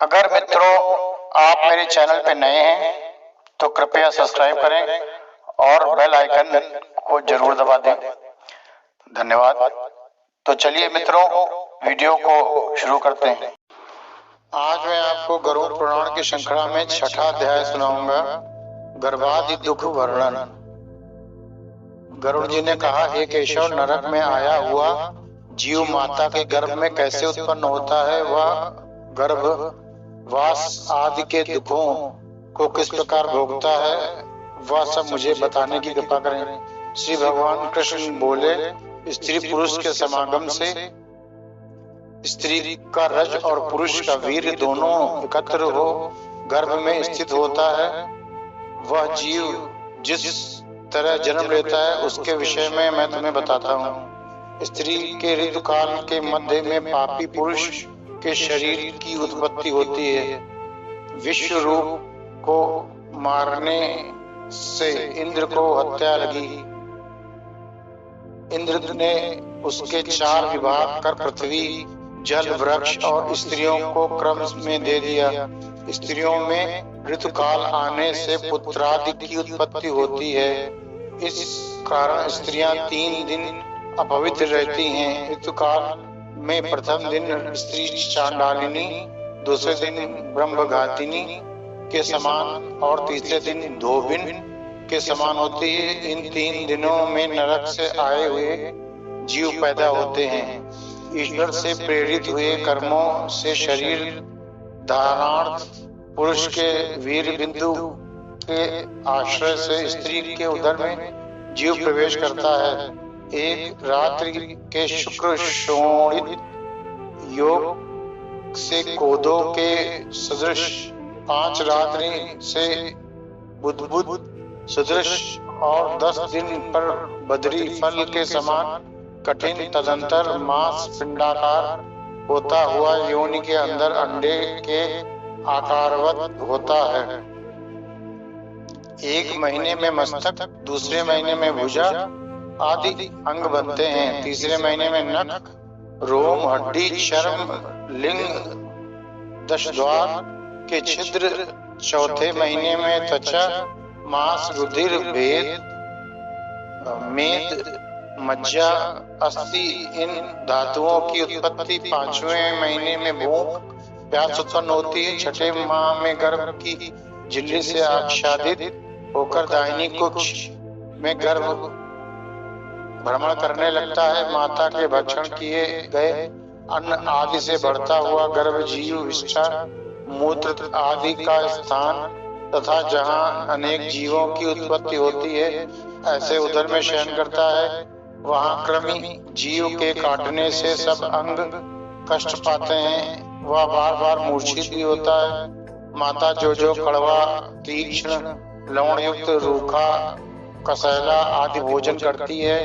अगर मित्रों आप मेरे चैनल पे नए हैं तो कृपया सब्सक्राइब करें और बेल आइकन को जरूर दबा दें। धन्यवाद। तो चलिए मित्रों, वीडियो को शुरू करते हैं। आज मैं आपको गरुड़ पुराण की श्रृंखला में छठा अध्याय सुनाऊंगा, गर्भादि दुख वर्णन। गरुड़ जी ने कहा, हे केशव, नरक में आया हुआ जीव माता के गर्भ में कैसे उत्पन्न होता है, वह गर्भवास आदि के दुखों को किस प्रकार भोगता है, वह सब मुझे बताने की कृपा करें। श्री भगवान कृष्ण बोले, स्त्री पुरुष के समागम से स्त्री का रज और पुरुष का वीर दोनों एकत्र हो गर्भ में स्थित होता है। वह जीव जिस तरह जन्म लेता है उसके विषय में मैं तुम्हें बताता हूँ। स्त्री के ऋतुकाल के मध्य में पापी पुरुष के शरीर की उत्पत्ति होती है। विश्व रूप को मारने से इंद्र को हत्या लगी। इंद्र ने उसके 4 विभाग कर पृथ्वी, जल, वृक्ष और स्त्रियों को क्रम में दे दिया। स्त्रियों में ऋतुकाल आने से पुत्रादि की उत्पत्ति होती है। इस कारण स्त्रियां 3 दिन अपवित्र रहती हैं। ऋतुकाल में प्रथम दिन स्त्री चांडालिनी, दूसरे दिन ब्रह्मघातिनी के समान और तीसरे दिन धोबिन के समान होती है। इन 3 दिनों में नरक से आए हुए जीव पैदा होते हैं। ईश्वर से प्रेरित हुए कर्मों से शरीर धारणार्थ पुरुष के वीर बिंदु के आश्रय से स्त्री के उदर में जीव प्रवेश करता है। एक रात्रि के शुक्र शोणित योग से कोदो के सदृश, 5 रात्रि से बुद्बुद सदृश और 10 दिन पर बदरी फल के समान कठिन, तदंतर मांस पिंडाकार होता हुआ योनि के अंदर अंडे के आकारवत होता है। 1 महीने में मस्तक, दूसरे महीने में भुजा आदि अंग बनते हैं। तीसरे महीने में नख, रोम, हड्डी, चर्म, लिंग, दशद्वार के छिद्र, चौथे महीने में त्वचा, मांस, रुधिर, भेद, मेद, मज्जा, अस्थि, इन धातुओं की उत्पत्ति। 5वें महीने में भूख, प्यास उत्पन्न होती है। 6ठे माह में गर्भ की झिल्ली से आच्छादित होकर दाहिनी कुक्ष में गर्भ भ्रमण करने लगता है। माता के भक्षण किए गए अन्न आदि से बढ़ता हुआ गर्भ जीव विष्ठा, मूत्र आदि का स्थान तथा जहाँ अनेक जीवों की उत्पत्ति होती है ऐसे उदर में शयन करता है। वहाँ कृमि जीव के काटने से सब अंग कष्ट पाते हैं। वह बार बार मूर्छित भी होता है। माता जो कड़वा, तीक्ष्ण, लवण युक्त, रूखा, कसैला आदि भोजन करती है,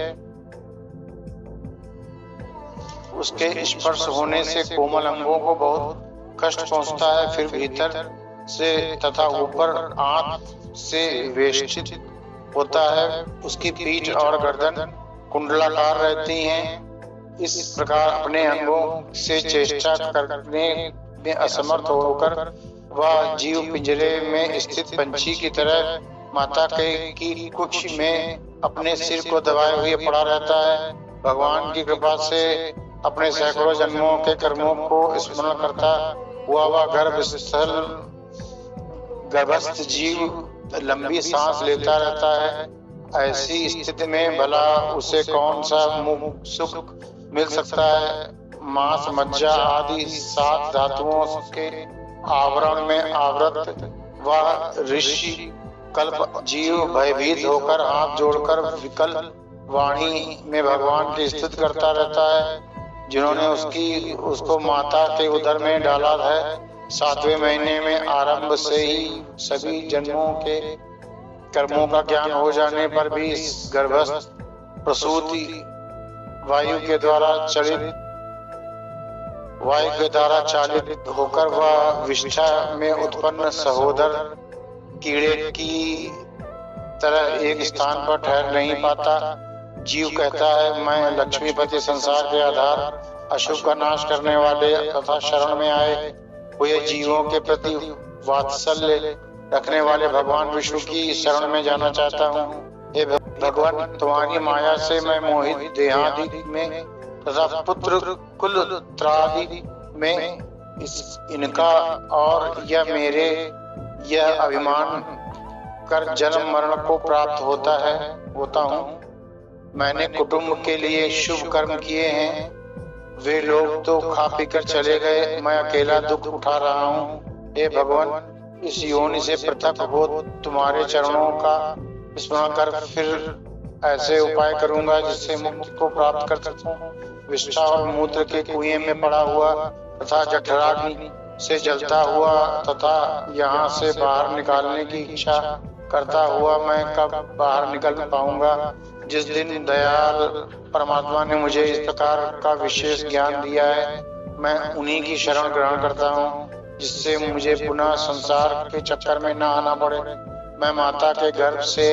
उसके स्पर्श होने से कोमल अंगों को बहुत कष्ट पहुंचता है। फिर भीतर से तथा ऊपर आंत से वेष्टित होता है। उसकी पीठ और गर्दन कुंडलाकार रहती हैं। इस प्रकार अपने अंगों से चेष्टा करने में असमर्थ होकर वह जीव पिंजरे में स्थित पंछी की तरह माता के की कुक्ष में अपने सिर को दबाए हुए पड़ा रहता है। भगवान की कृपा से अपने सैकड़ों जन्मों के कर्मों को स्मरण करता हुआ वह गर्भस्थ जीव लंबी सांस लेता रहता है। ऐसी स्थिति में भला उसे कौन सा सुख मिल सकता है। मांस, मज्जा आदि 7 धातुओं के आवरण में आवृत वह ऋषि कल्प जीव भयभीत होकर हाथ जोड़कर विकल वाणी में भगवान की स्तुति करता रहता है, जिन्होंने उसको माता के उदर में डाला है। 7वें महीने में आरंभ से ही सभी जन्मों के कर्मों का ज्ञान हो जाने पर भी गर्भस्थ प्रसूति वायु के द्वारा चालित होकर वह विष्ठा में उत्पन्न सहोदर कीड़े की तरह एक स्थान पर ठहर नहीं पाता। जीव कहता है, मैं लक्ष्मीपति संसार के आधार, अशुभ का नाश करने वाले तथा शरण में आए हुए जीवों के प्रति वात्सल्य रखने वाले भगवान विष्णु की शरण में जाना चाहता हूँ। हे भगवान, तुम्हारी माया से मैं मोहित देहादि में तथा पुत्र कुल त्रादि में इनका और यह अभिमान कर जन्म मरण को प्राप्त होता हूँ। मैंने कुटुंब के लिए शुभ कर्म किए हैं, वे लोग तो खा पी कर चले गए, मैं अकेला दुख उठा रहा हूँ। हे भगवान, इस योनि से पृथक हो तुम्हारे चरणों का स्मरण कर फिर ऐसे उपाय करूंगा जिससे मुक्ति को प्राप्त कर सकूं। विष्ठा और मूत्र के कुएं में पड़ा हुआ तथा जठराग्नि से जलता हुआ तथा यहाँ से बाहर निकालने की इच्छा करता हुआ मैं कब बाहर निकल पाऊंगा। जिस दिन दयाल परमात्मा ने मुझे इस प्रकार का विशेष ज्ञान दिया है, मैं उन्हीं की शरण ग्रहण करता हूँ, जिससे मुझे पुनः संसार के चक्कर में न आना पड़े। मैं माता के गर्भ से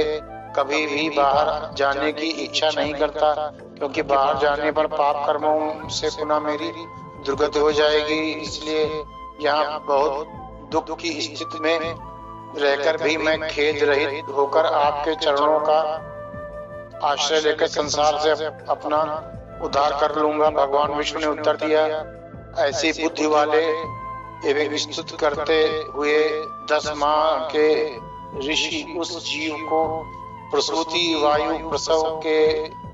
कभी भी बाहर जाने की इच्छा नहीं करता, क्योंकि बाहर जाने पर पाप कर्मों से पुनः मेरी दुर्गति हो जाएगी। इसलिए यहाँ बहुत दुख की स्थिति में रहकर भी मैं खेद रहित होकर आपके चरणों का आश्रय लेकर संसार से अपना उद्धार कर लूंगा। भगवान विष्णु ने उत्तर दिया, ऐसी बुद्धि वाले एवं स्तुति करते हुए 10 माह के ऋषि उस जीव को प्रसूति वायु प्रसव के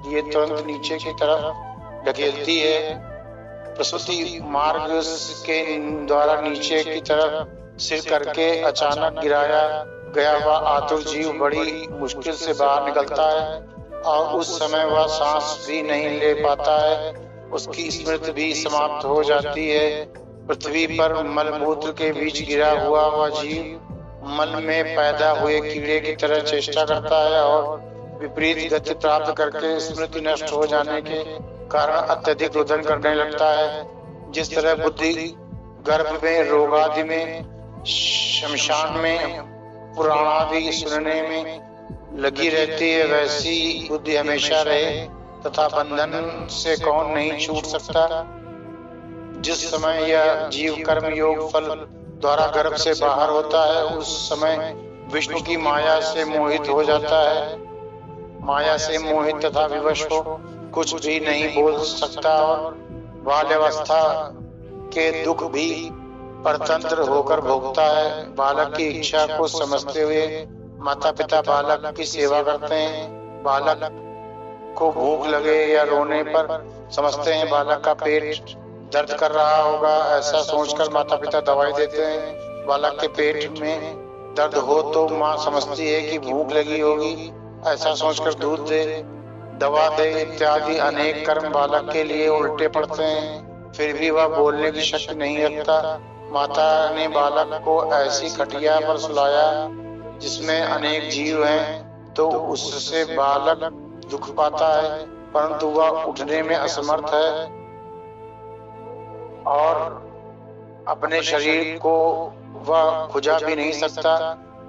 लिए तुरंत नीचे की तरफ ढकेलती है। प्रसूति मार्ग के द्वारा नीचे की तरफ सिर करके अचानक गिराया गया हुआ आतुर जीव बड़ी मुश्किल से बाहर निकलता है और उस समय वह सांस भी नहीं ले पाता है, उसकी स्मृति भी समाप्त हो जाती है। पृथ्वी पर मलमूत्र के बीच गिरा हुआ वह जीव मल में पैदा हुए कीड़े की तरह चेष्टा करता है और विपरीत गति प्राप्त करके स्मृति नष्ट हो जाने के कारण अत्यधिक रुदन करने लगता है। जिस तरह बुद्धि गर्भ में, रोगादि में, शमशान में, पुराणादि सुनने में लगी रहती है, वैसी बुद्धि हमेशा रहे तथा बंधन से कौन नहीं छूट सकता। जिस समय यह जीव कर्म योग फल द्वारा गर्भ से बाहर होता है, उस समय विष्णु की माया से मोहित हो जाता है। माया से मोहित तथा विवश हो कुछ भी नहीं बोल सकता और बाल्यावस्था के दुख भी परतंत्र होकर भोगता है। बालक की इच्छा को समझते हुए माता पिता बालक की सेवा करते हैं। बालक को भूख लगे या रोने पर समझते हैं बालक का पेट दर्द कर रहा होगा, ऐसा सोचकर माता पिता दवाई देते हैं। बालक के पेट में दर्द हो तो माँ समझती है कि भूख लगी होगी, ऐसा सोचकर दूध दे, दवा दे इत्यादि अनेक कर्म बालक के लिए उल्टे पड़ते हैं। फिर भी वह बोलने की शक्ति नहीं रखता। माता ने बालक को ऐसी खटिया पर सुलाया जिसमें अनेक जीव हैं, तो उससे बालक दुख पाता है, परंतु वह उठने में असमर्थ है और अपने शरीर को वह खुजा भी नहीं सकता।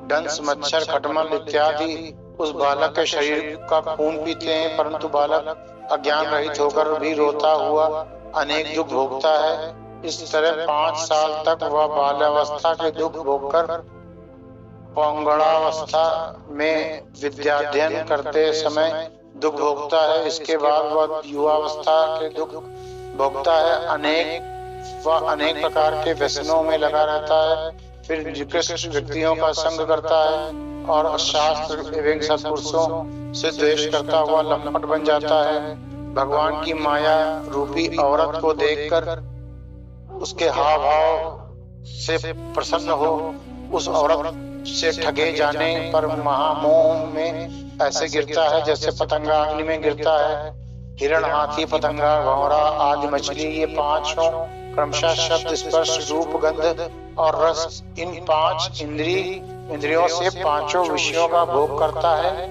डंस, मच्छर, खटमल इत्यादि उस बालक के शरीर का खून पीते हैं, परंतु बालक अज्ञान रहित होकर भी रोता हुआ अनेक दुख भोगता है। इस तरह 5 साल तक वह बाल्यावस्था के दुख भोगकर पौंगड़ावस्था में विद्याध्ययन करते समय दुख भोगता है। इसके बाद वह युवावस्था के दुख भोगता है। वह अनेक प्रकार के व्यसनों में लगा रहता है, फिर निकृष्ट व्यक्तियों का संग करता है और शास्त्र एवं सत्पुरुषों से द्वेष करता हुआ लंपट बन जाता है। भगवान की माया रूपी औरत को देखकर उसके हाव भाव से प्रसन्न हो उस औरत से ठगे जाने पर महामोह में ऐसे गिरता है जैसे पतंगा अग्नि में गिरता है। हिरण, हाथी, पतंगा, भंवरा आदि मछली, ये 5 क्रमशः शब्द, स्पर्श, रूप, गंध और रस, इन 5 इंद्रियों से 5 विषयों का भोग करता है।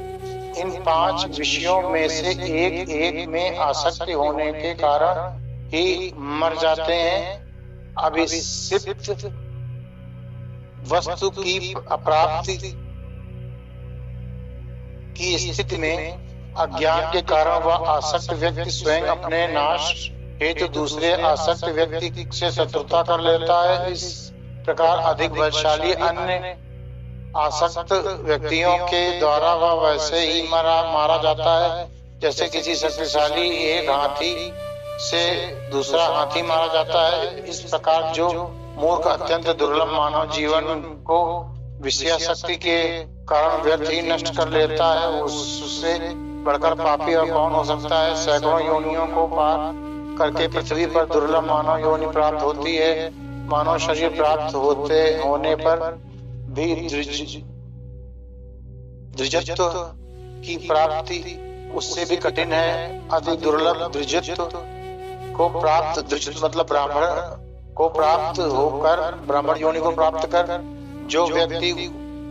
इन 5 विषयों में से एक में आसक्ति होने के कारण ही मर जाते हैं। अभिषिक्त वस्तु की अप्राप्ति की स्थिति में अज्ञान के कारण वह आसक्त व्यक्ति स्वयं अपने नाश हेतु दूसरे आसक्त व्यक्ति से शत्रुता कर लेता है। इस प्रकार अधिक बलशाली अन्य आसक्त व्यक्तियों के द्वारा वह वैसे ही मारा जाता है जैसे किसी शक्तिशाली एक हाथी से दूसरा हाथी मारा जाता है। इस प्रकार जो मूर्ख अत्यंत दुर्लभ मानव जीवन को विषय शक्ति के कारण व्यर्थ ही नष्ट कर लेता है, उससे बढ़कर पापी और कौन हो सकता है। सैकड़ों योनियों को पार करके पृथ्वी पर दुर्लभ मानव योनि प्राप्त होती है। मानव शरीर प्राप्त होने पर भी द्विजत्व की प्राप्ति उससे भी कठिन है। अति दुर्लभ द्विजत्व को प्राप्त, द्विजत्व मतलब ब्राह्मण को प्राप्त होकर, ब्राह्मण योनि को प्राप्त कर जो व्यक्ति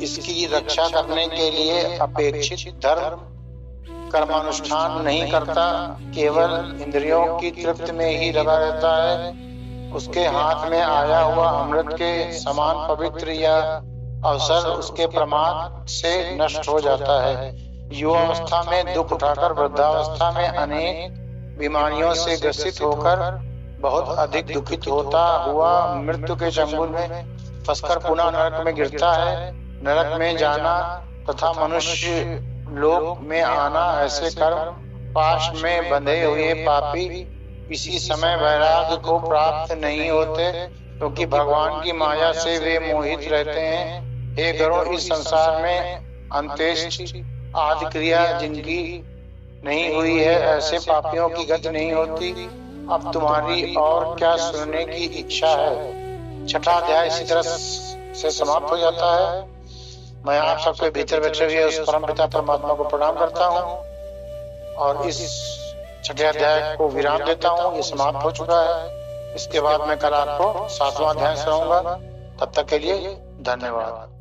इसकी रक्षा करने के लिए अपेक्षित धर्म कर्मानुष्ठान नहीं करता, केवल इंद्रियों की तृप्ति में ही लगा रहता है, उसके हाथ में आया हुआ अमृत के समान पवित्र या अवसर उसके प्रमाद से नष्ट हो जाता है। युवावस्था में दुख उठाकर वृद्धावस्था में अनेक बीमारियों से ग्रसित होकर बहुत अधिक दुखित होता हुआ मृत्यु के चंगुल में फंसकर पुनः नरक में गिरता है। नरक में जाना तथा मनुष्य लोक में आना, ऐसे कर्म पाश में बंधे हुए पापी किसी समय वैराग्य को प्राप्त नहीं होते, क्योंकि भगवान की माया से वे मोहित रहते हैं। हे गरुड़, इस संसार में अंत्येष्टि आदि क्रिया जिनकी नहीं हुई है, ऐसे पापियों की गति नहीं होती। अब तुम्हारी और क्या सुनने की इच्छा है? छठा अध्याय इसी तरह से समाप्त हो जाता है। मैं आप सबके भीतर बैठे हुए उस परम पिता परमात्मा को प्रणाम करता हूँ और इस छठे अध्याय को विराम देता हूँ। ये समाप्त हो चुका है। इसके बाद मैं कल आपको 7वां अध्याय सुनाऊंगा। तब तक के लिए धन्यवाद।